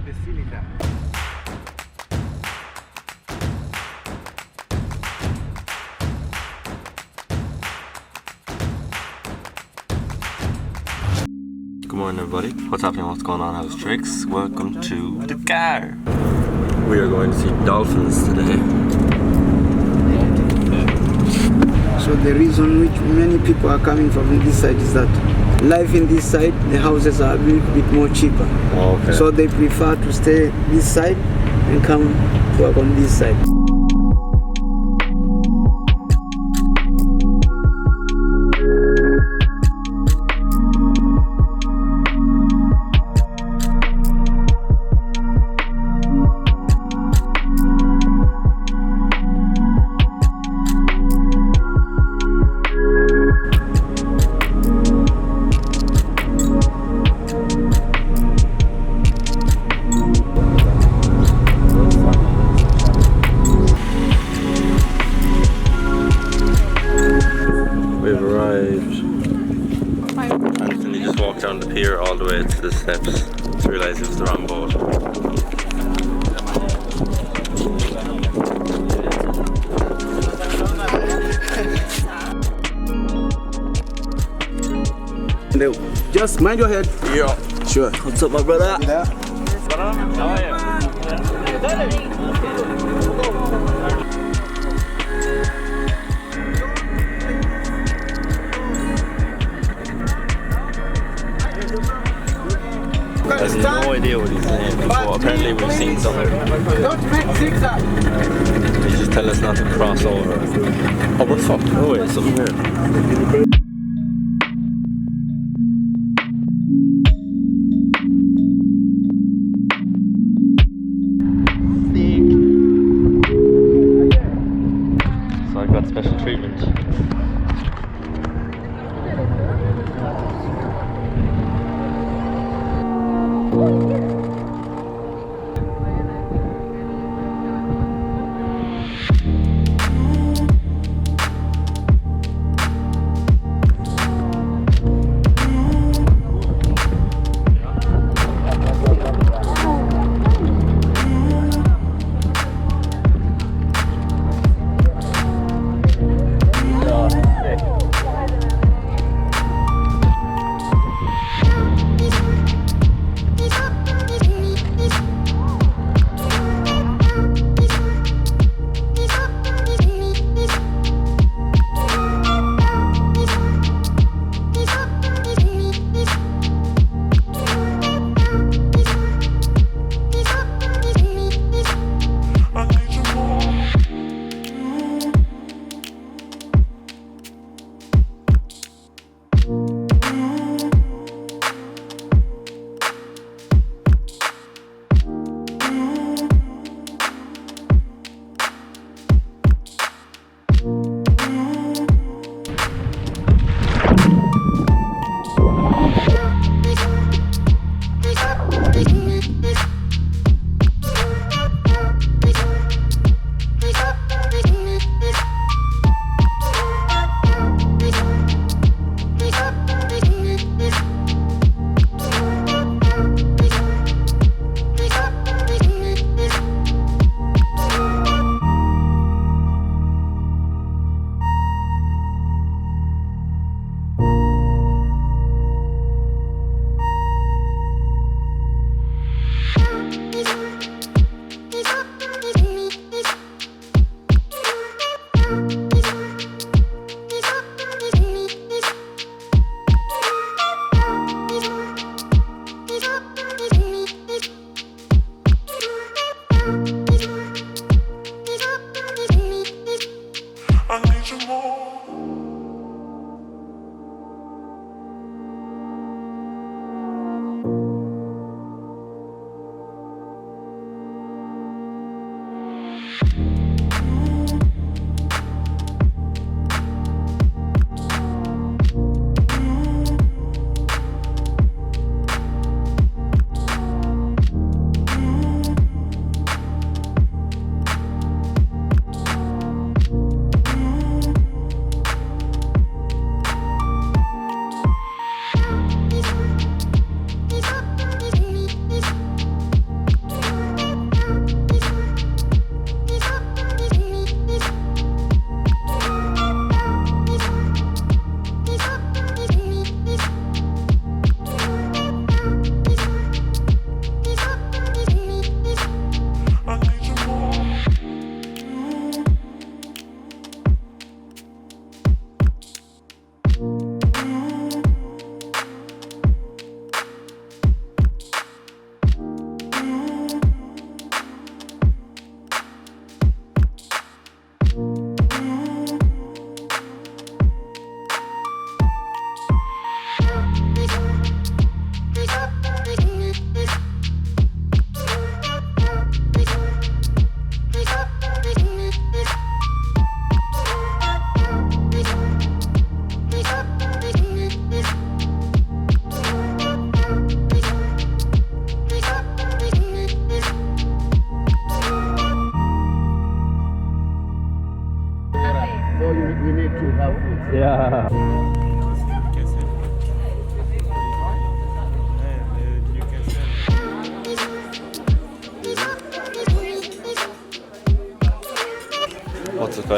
the cylinder. Good morning everybody, what's happening, what's going on, how's tricks? Welcome to the car. We are going to see dolphins today. So the reason which many people are coming from this side is that life in this side, the houses are a little bit more cheaper. Oh, okay. So they prefer to stay this side and come work on this side. We've arrived. Anthony just walked down the pier all the way to the steps to realise it was the wrong boat. Just mind your head. Yeah. Sure. What's up, my brother? Yeah. How are you? I have no idea what he's saying, but apparently we've seen something. Don't make zigzag. He just tell us not to cross over. Oh, we're fucked. Oh wait, something here. So I got special treatment.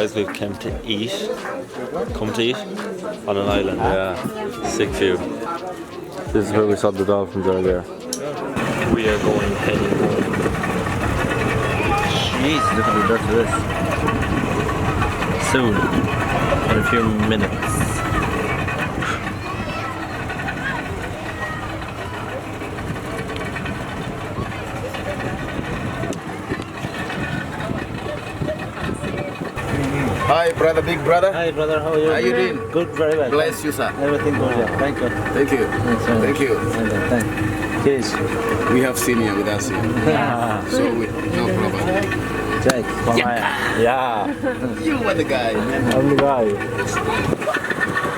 guys, we've come to eat on an island. Yeah, sick view. This is where we saw the dolphins earlier. We are going heading home. Jeez, look at the dirt of this. Soon, in a few minutes. Hi, brother, big brother. Hi, brother. How are you? How you doing? Good, very well. Bless you, sir. Everything good. Yeah. Thank you. Thank you. Thank you. Thank you. Cheers. We have senior with us here, so no problem. Jake, yeah. You were the guy. I'm the guy.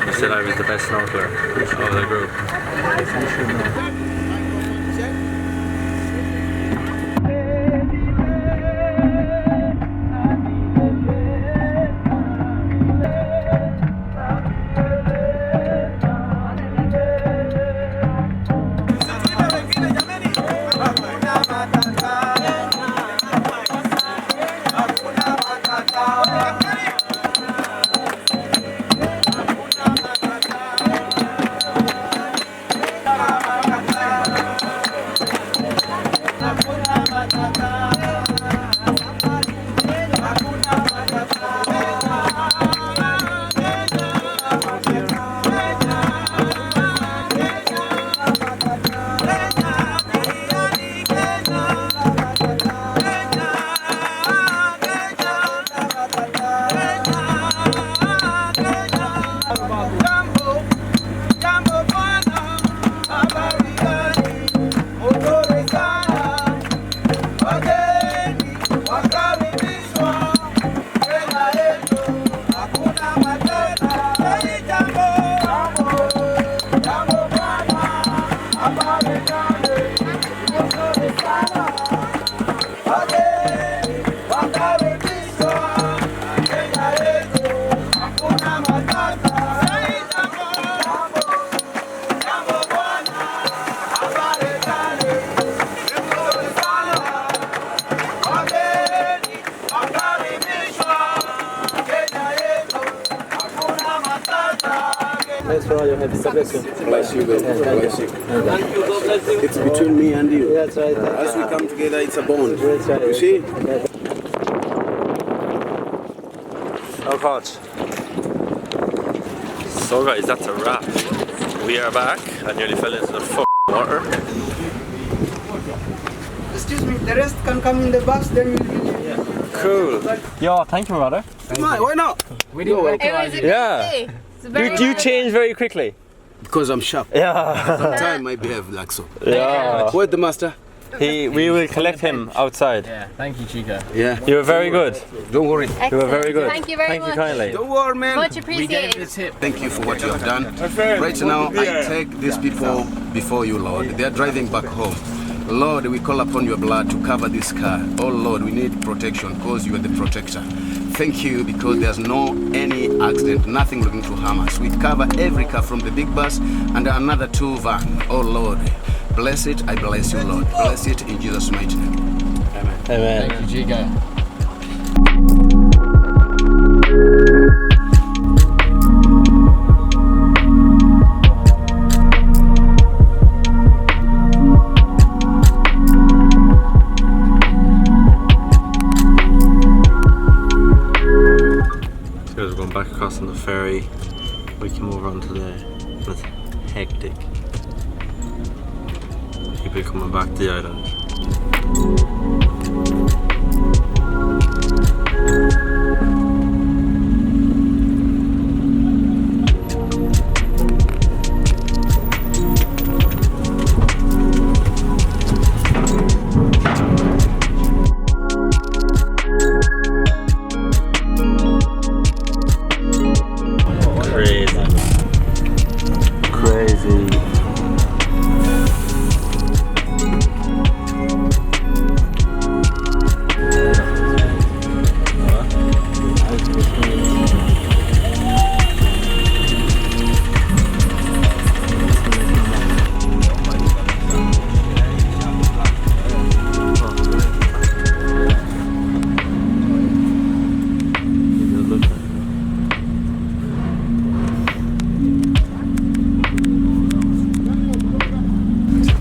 I said I was the best snorkeler of the group. Thanks for all your help. God bless you. Bless you, God bless you. Thank you. God bless you. It's between me and you. Yeah, that's right. As we come together, it's a bond. That's right. You see? Oh, coach. So guys, that's a wrap. We are back. I nearly fell into the water. Excuse me, the rest can come in the bus, then we'll be Cool. Yo, thank you, brother. Why not? We didn't It was a Yeah. good day. It's very You change very quickly. Because I'm sharp. Yeah. Sometimes I behave like so. Yeah. Where's the master? We will collect him outside. Yeah, thank you, Chica. Yeah. You were very good. Don't worry. You were very good. Thank you very Thank much. you kindly. Don't worry, man. Much We gave the appreciated. tip. Thank you for what you have done. Right now, I take these people before you, Lord. They are driving back home. Lord, we call upon your blood to cover this car. Oh Lord, we need protection because you are the protector. Thank you because there's no any accident, nothing looking to harm us. We cover every car from the big bus and another 2 van. Oh Lord, bless it. I bless you, Lord. Bless it in Jesus' mighty name. Amen. Amen. Thank you, Chica. We're going back across on the ferry. We came over onto the. It's hectic. People coming back to the island. Crazy.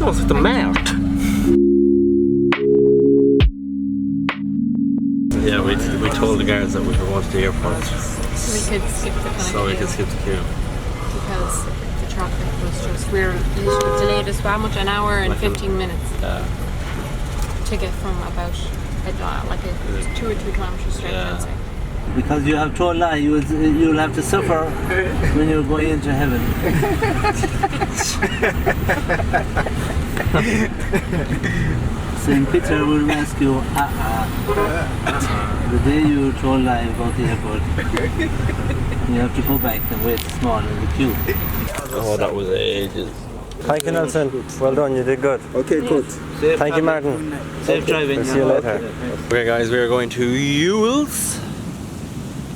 No, it's like the mart. Yeah, we told the guards that we were going to the airport. So we could skip the So we could skip the queue. because the traffic was just, we were delayed as well, much an hour and 15 minutes to get from about like a 2 or 3 kilometers straight, I'd say. Because you have told lie, you'll have to suffer when you're going into heaven. Saint Peter will rescue. The day you told lie about the airport, you have to go back and wait small in the queue. Oh, that was ages. Thank you, Nelson. Well done, you did good. Okay, good. Thank you, Martin. Safe driving. We'll see you later. Okay guys, we are going to Ewell's,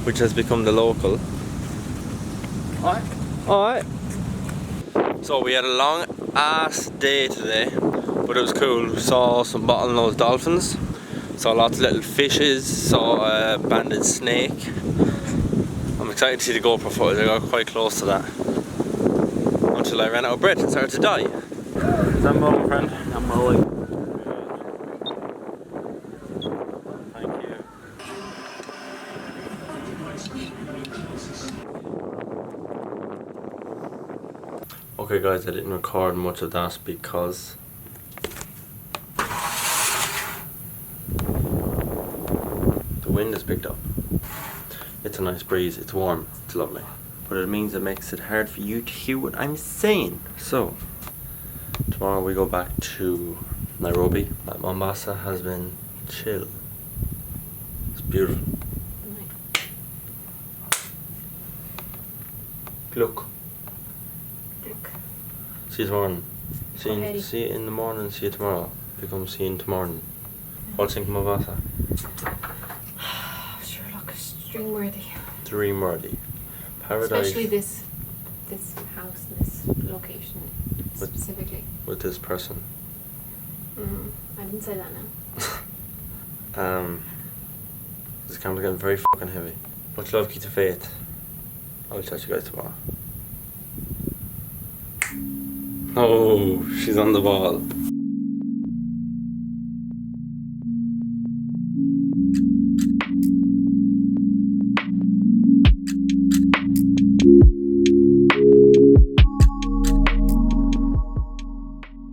which has become the local. Alright. So we had a long ass day today, but it was cool. We saw some bottlenose dolphins, saw lots of little fishes, saw a banded snake. I'm excited to see the GoPro footage. I got quite close to that until I ran out of breath and started to die. Stand by, my friend. I'm away. Thank you. Okay guys, I didn't record much of that because the wind has picked up. It's a nice breeze, it's warm, it's lovely. But it means it makes it hard for you to hear what I'm saying. So, tomorrow we go back to Nairobi. Mombasa has been chill. It's beautiful. Look. See you tomorrow. See you in the morning, see you tomorrow. Become see you tomorrow. What's in Mombasa? Sure, look, string worthy. Dream worthy. Paradise. Especially this house, this location specifically. With this person. I didn't say that now. This camera's getting very fucking heavy. Much love, keep the faith. I'll chat to you guys tomorrow. Oh, she's on the ball.